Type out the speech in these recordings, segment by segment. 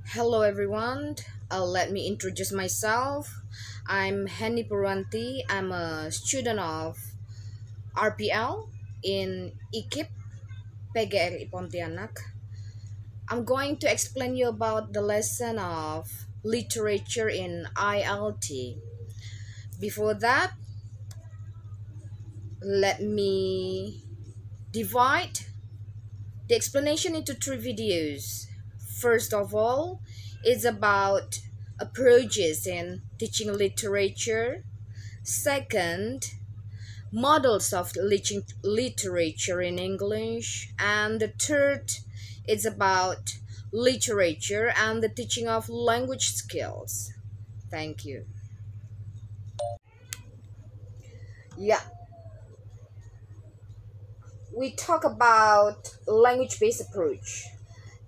Hello everyone. Let me introduce myself. I'm Henny Purwanti. I'm a student of RPL in IKIP PGRI Pontianak. I'm going to explain you about the lesson of literature in ILT. Before that, let me divide the explanation into three videos. First of all, it's about approaches in teaching literature. Second, models of teaching literature in English. And the third, it's about literature and the teaching of language skills. Thank you. Yeah, we talk about language-based approach.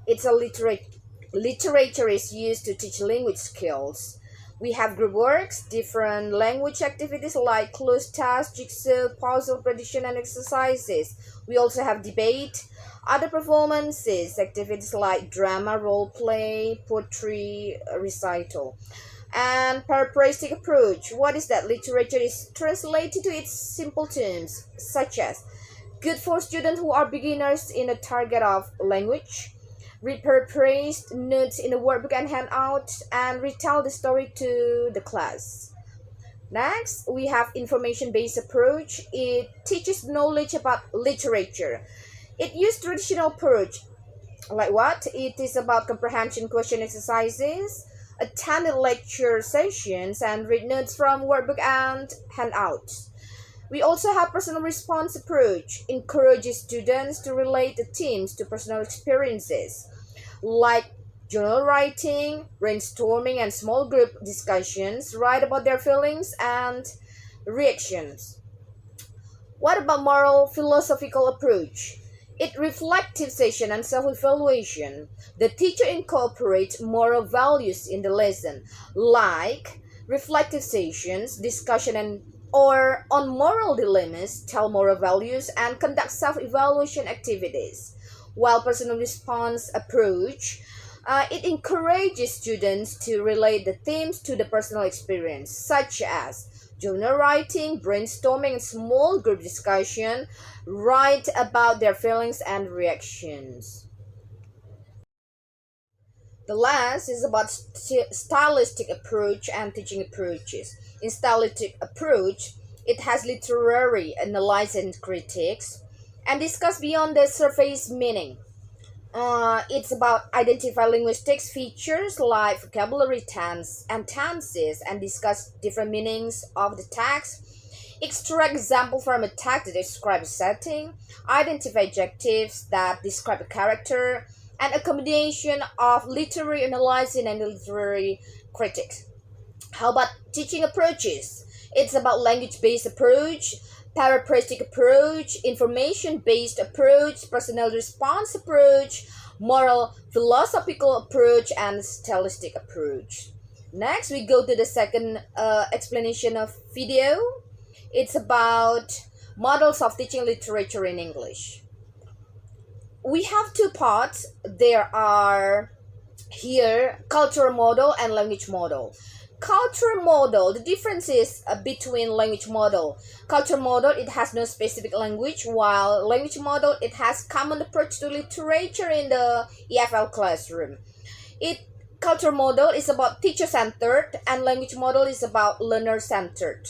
It's a literature is used to teach language skills. We have group works, different language activities like cloze tasks, jigsaw, puzzle, prediction, and exercises. We also have debate, other performances, activities like drama, role play, poetry, recital. And paraphrastic approach. What is that? Literature is translated to its simple terms, such as good for students who are beginners in a target of language, repurposed notes in the workbook and handouts, and retell the story to the class. Next, we have information-based approach. It teaches knowledge about literature. It uses traditional approach, like what? It is about comprehension question exercises, attended lecture sessions, and read notes from workbook and handouts. We also have personal response approach, encourages students to relate the themes to personal experiences, like journal writing, brainstorming, and small group discussions, write about their feelings and reactions. What about moral philosophical approach? It reflective session and self-evaluation. The teacher incorporates moral values in the lesson, like reflective sessions, discussion and or on moral dilemmas, tell moral values, and conduct self-evaluation activities. While personal response approach, it encourages students to relate the themes to the personal experience, such as journal writing, brainstorming, and small group discussion, write about their feelings and reactions. The last is about stylistic approach and teaching approaches. In stylistic approach, it has literary analysis and critiques and discuss beyond the surface meaning. It's about identify linguistics features like vocabulary tense and tenses and discuss different meanings of the text. Extract example from a text that describes a setting, identify adjectives that describe a character, and a combination of literary analysis and literary critics. How about teaching approaches? It's about language-based approach, paraphrastic approach, information-based approach, personal response approach, moral philosophical approach, and stylistic approach. Next, we go to the second explanation of video. It's about models of teaching literature in English. We have two parts. There are here cultural model and language model. Cultural model, the difference is between language model. Cultural model, it has no specific language, while language model, it has common approach to literature in the EFL classroom. Cultural model is about teacher-centered and language model is about learner-centered.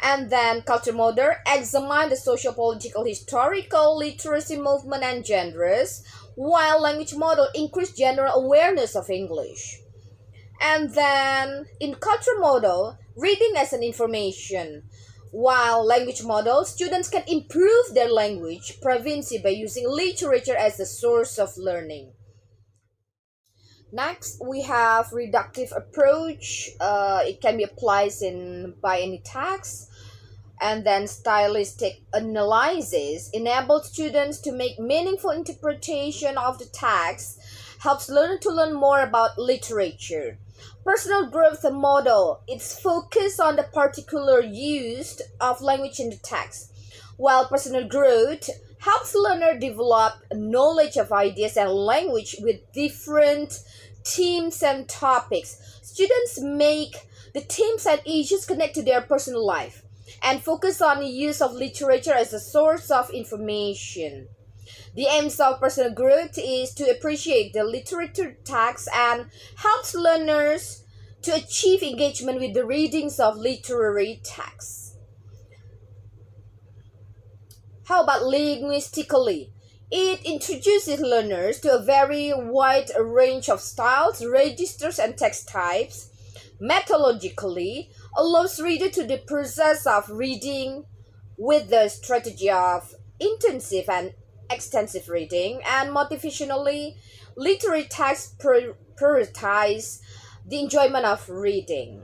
And then culture model examine the social, political, historical, literacy movement and genres, while language model increase general awareness of English. And then in culture model, reading as an information, while language model, students can improve their language proficiency by using literature as a source of learning. Next, we have reductive approach. It can be applied by any text. And then stylistic analysis enables students to make meaningful interpretation of the text, helps learners to learn more about literature. Personal growth model, it's focused on the particular use of language in the text, while personal growth helps learner develop knowledge of ideas and language with different themes and topics. Students make the themes and issues connect to their personal life and focus on the use of literature as a source of information. The aims of personal growth is to appreciate the literature text and helps learners to achieve engagement with the readings of literary texts. How about linguistically? It introduces learners to a very wide range of styles, registers, and text types. Methodologically, allows reader to the process of reading with the strategy of intensive and extensive reading, and motivationally, literary texts prioritize the enjoyment of reading.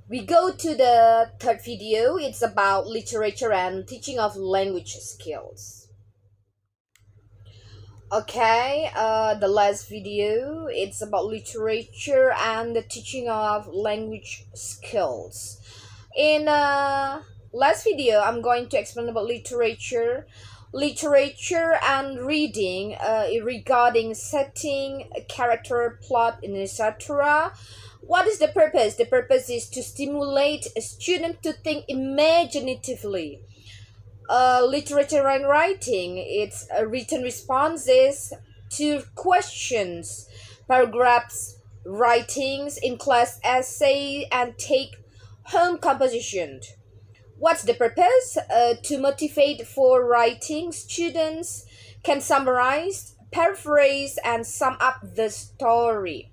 We go to the third video. It's about literature and teaching of language skills. Okay, the last video, it's about literature and the teaching of language skills. In last video, I'm going to explain about literature and reading regarding setting, character, plot, and etc. What is the purpose? The purpose is to stimulate a student to think imaginatively. Literature and writing, it's written responses to questions, paragraphs, writings, in class essay, and take home composition. What's the purpose? To motivate for writing, students can summarize, paraphrase, and sum up the story.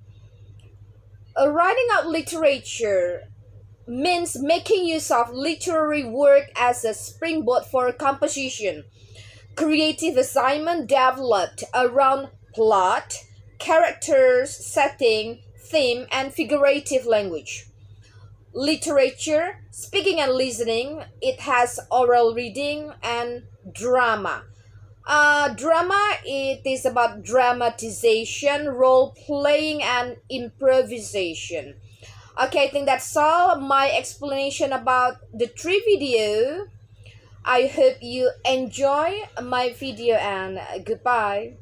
Writing out literature means making use of literary work as a springboard for composition. Creative assignment developed around plot, characters, setting, theme, and figurative language. Literature, speaking and listening, it has oral reading and drama. Drama, it is about dramatization, role playing, and improvisation. Okay, I think that's all my explanation about the 3 video. I hope you enjoy my video, and goodbye.